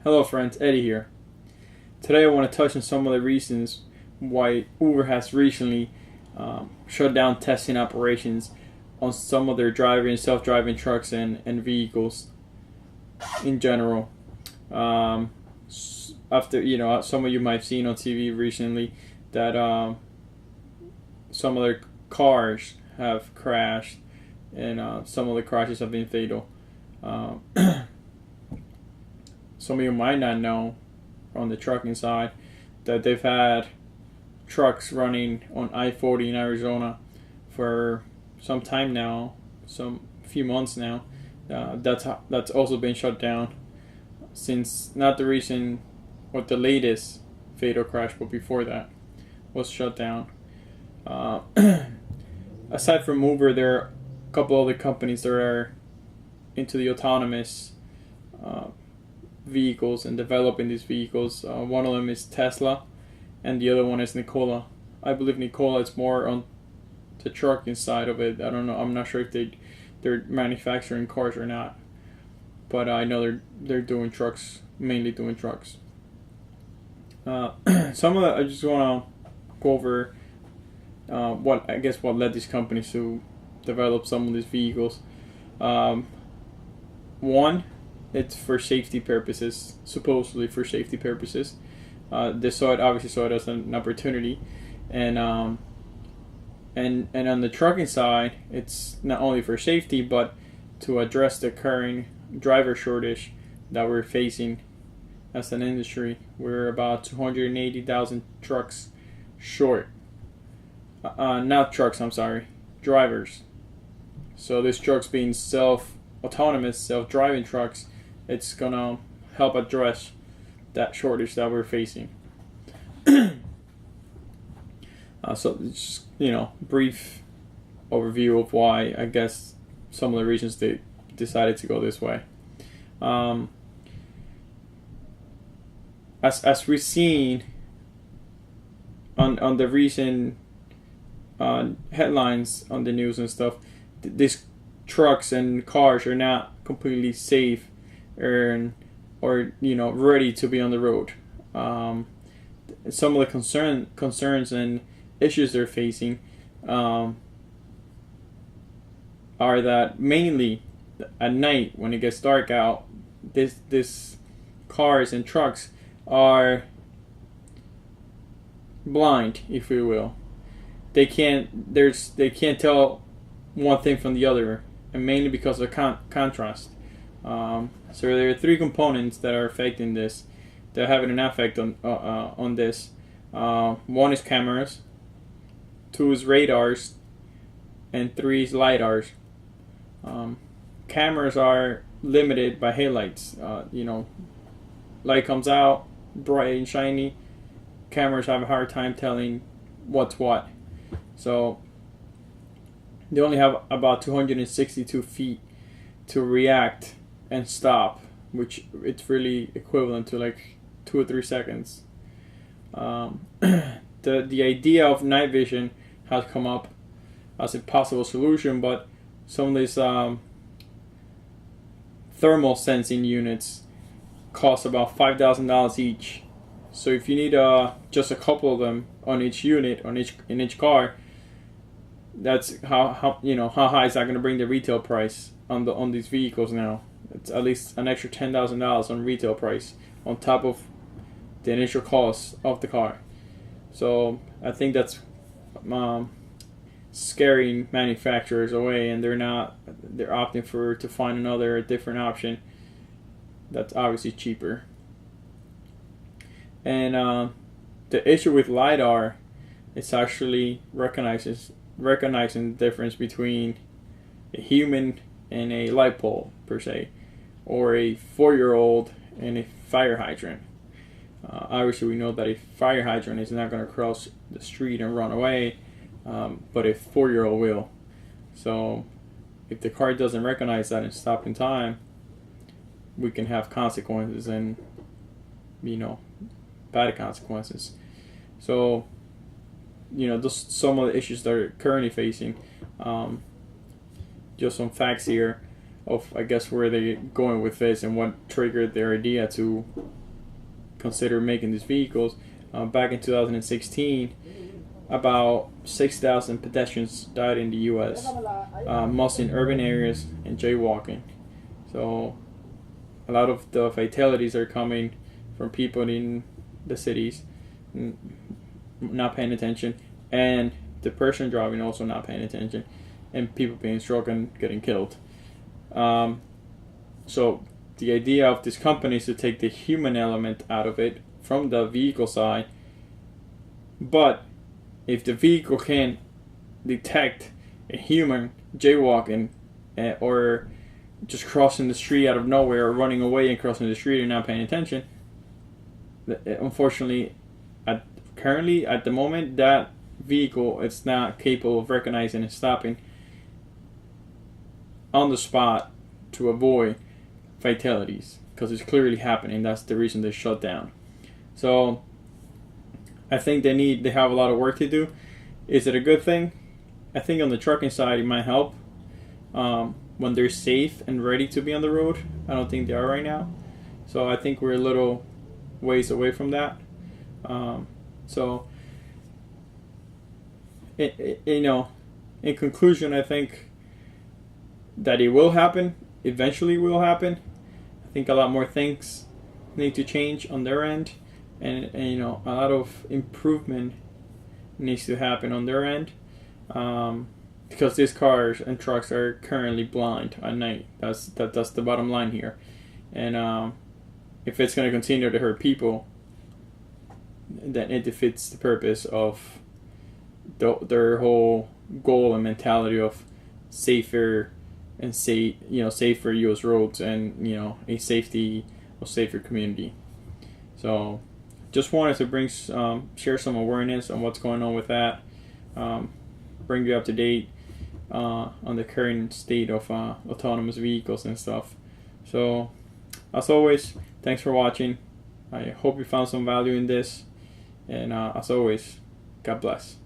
Hello friends, Eddie here. Today I want to touch on some of the reasons why Uber has recently shut down testing operations on some of their self-driving trucks and vehicles in general. After, some of you might have seen on TV recently that some of their cars have crashed and some of the crashes have been fatal. Some of you might not know on the trucking side that they've had trucks running on I-40 in Arizona for some time now, some few months now. That's also been shut down since not the recent or the latest fatal crash, but before that was shut down. Aside from Uber, there are a couple other companies that are into the autonomous vehicles and developing these vehicles. One of them is Tesla, and the other one is Nikola. I believe Nikola is more on the trucking side of it. I don't know. I'm not sure if they're manufacturing cars or not, but I know they're doing trucks, mainly doing trucks. Some of the, I just want to go over what led these companies to develop some of these vehicles. One, it's for safety purposes, supposedly for safety purposes. They obviously saw it as an opportunity, and on the trucking side, it's not only for safety but to address the current driver shortage that we're facing as an industry. We're about 280,000 trucks short. Not trucks, I'm sorry, drivers. So this trucks being autonomous, self-driving trucks, it's gonna help address that shortage that we're facing. So just brief overview of why I guess some of the reasons they decided to go this way. As we've seen on the recent headlines on the news and stuff, these trucks and cars are not completely safe or ready to be on the road. Some of the concerns and issues they're facing are that mainly at night when it gets dark out, this cars and trucks are blind, if you will. They can't tell one thing from the other, and mainly because of contrast. So there are three components that are affecting this. They're having an effect on this. One is cameras, two is radars, and three is lidars. Cameras are limited by headlights. Light comes out bright and shiny. Cameras have a hard time telling what's what. So they only have about 262 feet to react and stop, which it's really equivalent to like 2 or 3 seconds. The idea of night vision has come up as a possible solution, but some of these thermal sensing units cost about $5,000 each. So if you need just a couple of them on each unit, in each car, that's how high is that going to bring the retail price on these vehicles now? It's at least an extra $10,000 on retail price on top of the initial cost of the car. So I think that's scaring manufacturers away, and they're opting to find a different option that's obviously cheaper. And the issue with LiDAR, it's actually recognizing the difference between a human and a light pole per se, or a 4-year-old and a fire hydrant. Obviously, we know that a fire hydrant is not going to cross the street and run away, but a 4-year-old will. So if the car doesn't recognize that and stop in time, we can have consequences, and bad consequences. So those some of the issues that are currently facing. Just some facts here of, I guess, where they're going with this and what triggered their idea to consider making these vehicles. Back in 2016, about 6,000 pedestrians died in the U.S., mostly in urban areas and jaywalking. So a lot of the fatalities are coming from people in the cities not paying attention, and the person driving also not paying attention, and people being struck and getting killed. So the idea of this company is to take the human element out of it from the vehicle side, but if the vehicle can detect a human jaywalking or just crossing the street out of nowhere, or running away and crossing the street and not paying attention, unfortunately, currently at the moment, that vehicle it's not capable of recognizing and stopping on the spot to avoid fatalities, because it's clearly happening. That's the reason they shut down. So I think they have a lot of work to do. Is it a good thing? I think on the trucking side it might help when they're safe and ready to be on the road. I don't think they are right now. So I think we're a little ways away from that. So in conclusion, I think that it will happen. Eventually will happen. I think a lot more things need to change on their end, and a lot of improvement needs to happen on their end, because these cars and trucks are currently blind at night. That's the bottom line here. And if it's going to continue to hurt people, then it defeats the purpose of their whole goal and mentality of safer and safer U.S. roads, and a safer community. So just wanted to bring share some awareness on what's going on with that, bring you up to date on the current state of autonomous vehicles and stuff. So as always, thanks for watching. I hope you found some value in this, and as always, God bless.